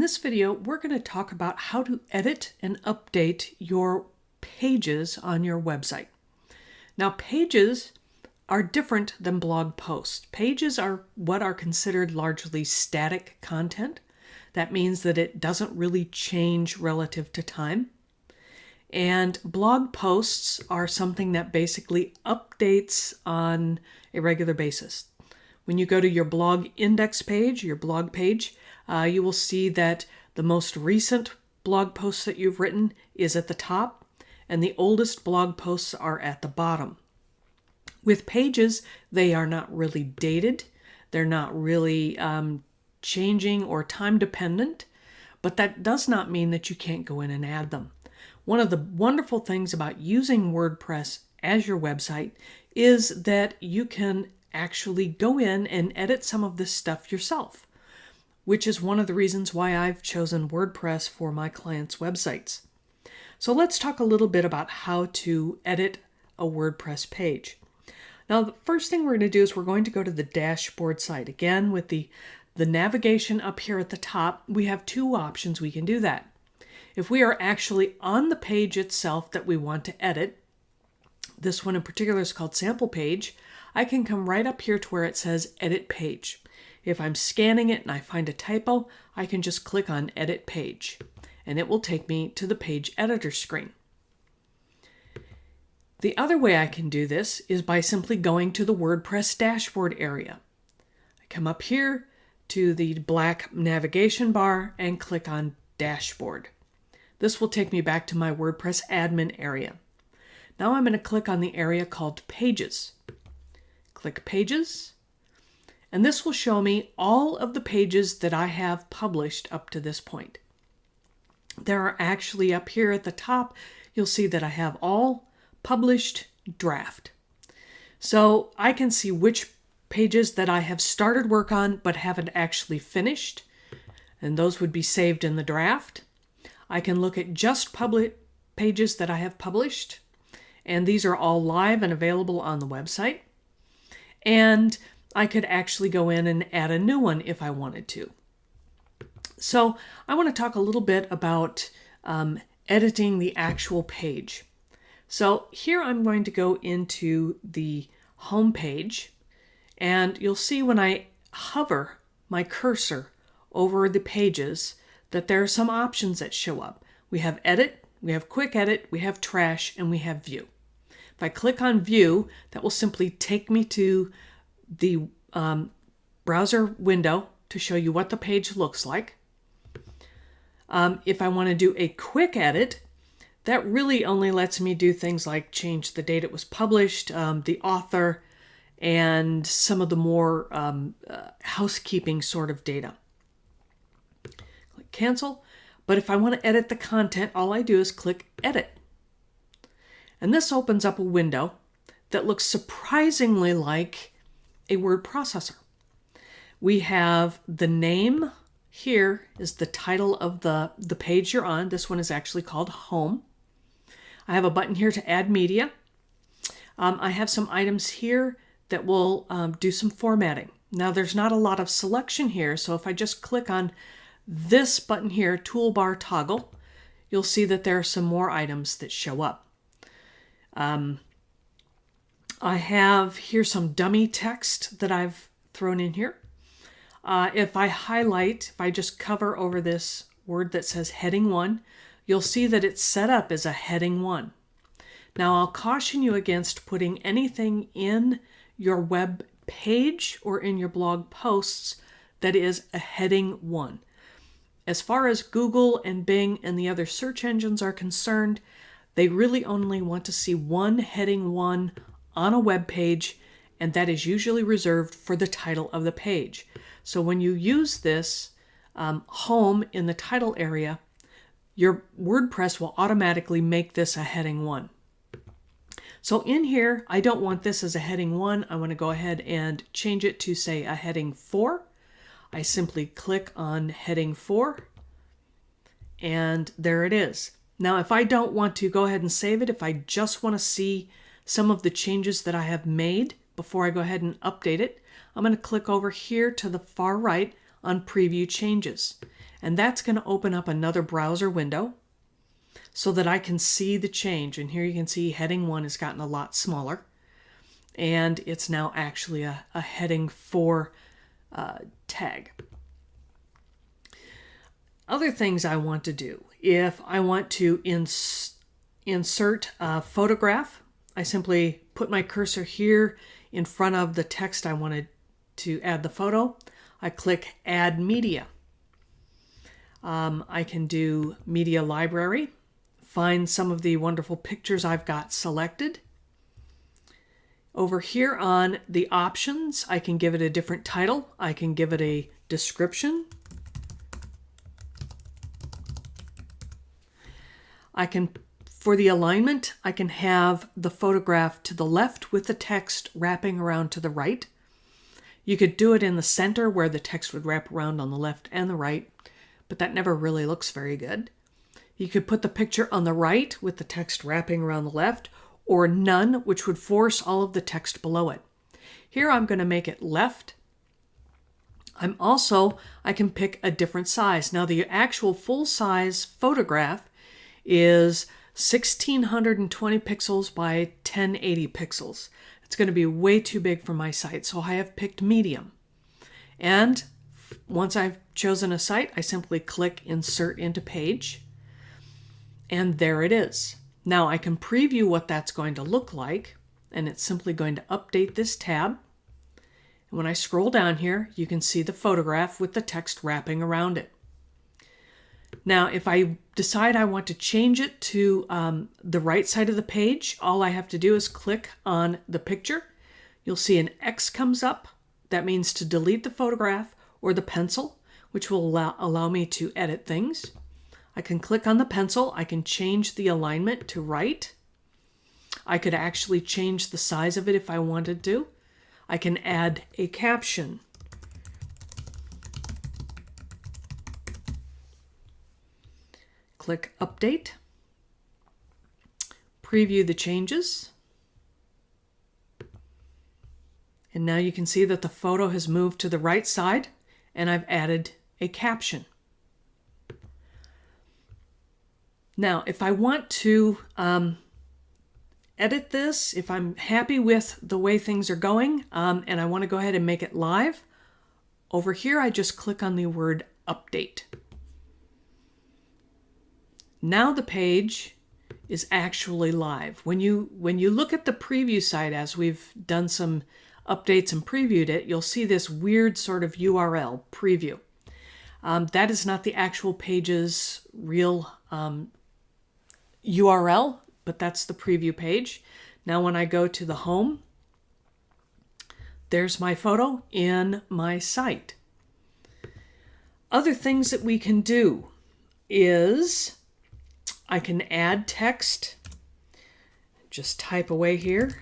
this video, we're going to talk about how to edit and update your pages on your website. Now, pages are different than blog posts. Pages are what are considered largely static content. That means that it doesn't really change relative to time. And blog posts are something that basically updates on a regular basis. When you go to your blog index page, your blog page, you will see that the most recent blog post that you've written is at the top, and the oldest blog posts are at the bottom. With pages, they are not really dated. They're not really changing or time dependent, but that does not mean that you can't go in and add them. One of the wonderful things about using WordPress as your website is that you can actually go in and edit some of this stuff yourself, which is one of the reasons why I've chosen WordPress for my clients' websites. So let's talk a little bit about how to edit a WordPress page. Now, the first thing we're going to do is we're going to go to the dashboard site. Again, with the navigation up here at the top, we have two options we can do that. If we are actually on the page itself that we want to edit, this one in particular is called Sample Page, I can come right up here to where it says Edit Page. If I'm scanning it and I find a typo, I can just click on Edit Page, and it will take me to the page editor screen. The other way I can do this is by simply going to the WordPress dashboard area. I come up here to the black navigation bar and click on Dashboard. This will take me back to my WordPress admin area. Now I'm going to click on the area called Pages. Click Pages, and this will show me all of the pages that I have published up to this point. There are actually up here at the top, you'll see that I have all published draft. So I can see which pages that I have started work on but haven't actually finished, and those would be saved in the draft. I can look at just public pages that I have published, and these are all live and available on the website. And I could actually go in and add a new one if I wanted to. So I want to talk a little bit about editing the actual page. So here I'm going to go into the home page, and you'll see when I hover my cursor over the pages that there are some options that show up. We have Edit, we have Quick Edit, we have Trash, and we have View. If I click on View, that will simply take me to the browser window to show you what the page looks like. If I want to do a quick edit, that really only lets me do things like change the date it was published, the author, and some of the more housekeeping sort of data. Click Cancel. But if I want to edit the content, all I do is click Edit. And this opens up a window that looks surprisingly like a word processor. We have the name here is the title of the page you're on. This one is actually called Home. I have a button here to add media. I have some items here that will do some formatting. Now there's not a lot of selection here, so if I just click on this button here, Toolbar Toggle, you'll see that there are some more items that show up. I have here some dummy text that I've thrown in here. If I just cover over this word that says Heading 1, you'll see that it's set up as a Heading 1. Now I'll caution you against putting anything in your web page or in your blog posts that is a Heading 1. As far as Google and Bing and the other search engines are concerned, they really only want to see one Heading 1 on a web page, and that is usually reserved for the title of the page. So when you use this home in the title area, your WordPress will automatically make this a Heading 1. So in here, I don't want this as a Heading 1. I want to go ahead and change it to, say, a Heading 4. I simply click on Heading 4, and there it is. Now, if I don't want to go ahead and save it, if I just want to see some of the changes that I have made before I go ahead and update it, I'm going to click over here to the far right on Preview Changes. And that's going to open up another browser window so that I can see the change. And here you can see heading 1 has gotten a lot smaller. And it's now actually a heading 4 tag. Other things I want to do. If I want to insert a photograph, I simply put my cursor here in front of the text I wanted to add the photo. I click Add Media. I can do Media Library, find some of the wonderful pictures I've got selected. Over here on the options, I can give it a different title. I can give it a description. For the alignment, I can have the photograph to the left with the text wrapping around to the right. You could do it in the center where the text would wrap around on the left and the right, but that never really looks very good. You could put the picture on the right with the text wrapping around the left, or none, which would force all of the text below it. Here I'm going to make it left. I can pick a different size. Now the actual full-size photograph is 1620 pixels by 1080 pixels. It's going to be way too big for my site, so I have picked medium. And once I've chosen a site, I simply click Insert into Page, and there it is. Now I can preview what that's going to look like, and it's simply going to update this tab. And when I scroll down here, you can see the photograph with the text wrapping around it. Now, if I decide I want to change it to the right side of the page, all I have to do is click on the picture. You'll see an X comes up. That means to delete the photograph, or the pencil, which will allow me to edit things. I can click on the pencil. I can change the alignment to right. I could actually change the size of it if I wanted to. I can add a caption. Click Update. Preview the changes. And now you can see that the photo has moved to the right side, and I've added a caption. Now, if I want to edit this, if I'm happy with the way things are going, and I want to go ahead and make it live, over here I just click on the word Update. Now the page is actually live. When you look at the preview site, as we've done some updates and previewed it, you'll see this weird sort of URL, preview. That is not the actual page's real URL, but that's the preview page. Now when I go to the home, there's my photo in my site. Other things that we can do is I can add text. Just type away here.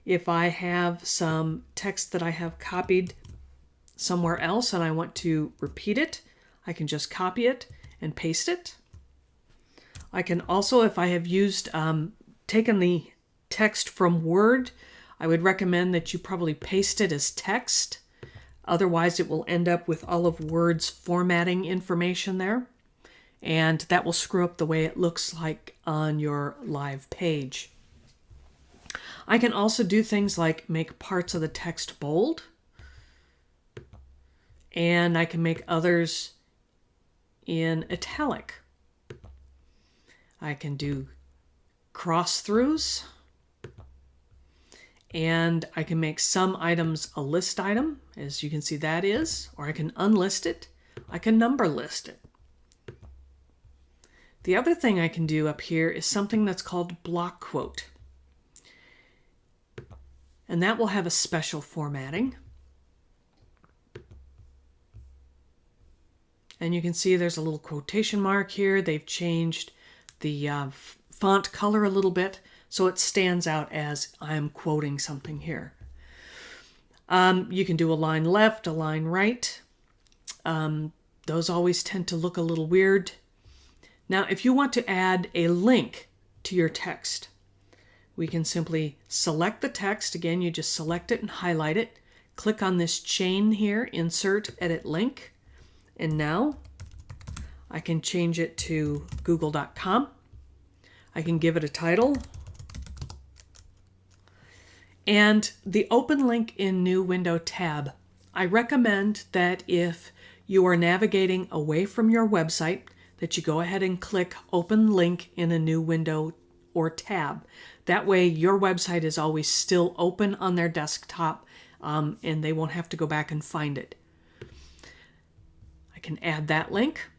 If I have some text that I have copied somewhere else and I want to repeat it, I can just copy it and paste it. I can also, if I have used, taken the text from Word, I would recommend that you probably paste it as text. Otherwise, it will end up with all of Word's formatting information there, and that will screw up the way it looks like on your live page. I can also do things like make parts of the text bold, and I can make others in italic. I can do cross-throughs, and I can make some items a list item, as you can see that is, or I can unlist it. I can number list it. The other thing I can do up here is something that's called block quote. And that will have a special formatting. And you can see there's a little quotation mark here. They've changed the font color a little bit, so it stands out as I'm quoting something here. You can do a line left, a line right. Those always tend to look a little weird. Now, if you want to add a link to your text, we can simply select the text. Again, you just select it and highlight it. Click on this chain here, Insert, Edit Link, And now I can change it to google.com. I can give it a title. And the open link in new window tab. I recommend that if you are navigating away from your website, that you go ahead and click open link in a new window or tab. That way your website is always still open on their desktop, and they won't have to go back and find it. I can add that link.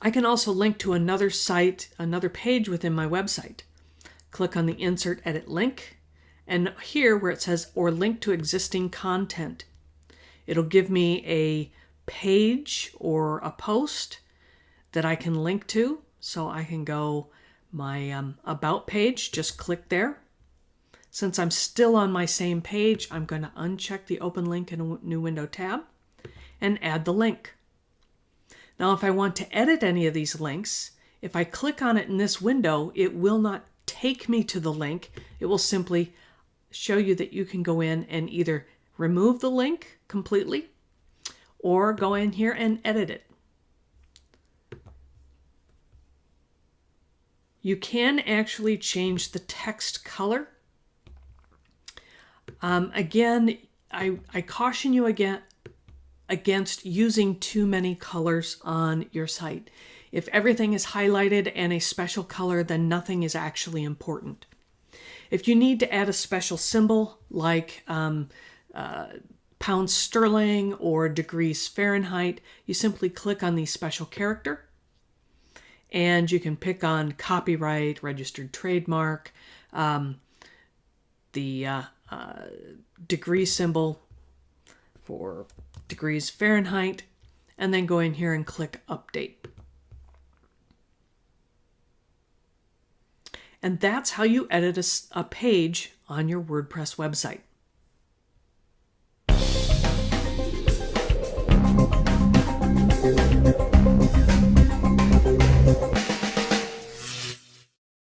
I can also link to another site, another page within my website. Click on the Insert Edit Link, and here where it says or link to existing content, it'll give me a page or a post that I can link to. So I can go my About page, just click there. Since I'm still on my same page, I'm going to uncheck the open link in a new window tab and add the link. Now, if I want to edit any of these links, if I click on it in this window, it will not take me to the link. It will simply show you that you can go in and either remove the link completely or go in here and edit it. You can actually change the text color. Again, I caution you against using too many colors on your site. If everything is highlighted and a special color, then nothing is actually important. If you need to add a special symbol like pounds sterling or degrees Fahrenheit, you simply click on the special character, and you can pick on copyright, registered trademark, the degree symbol for degrees Fahrenheit, and then go in here and click Update. And that's how you edit a page on your WordPress website.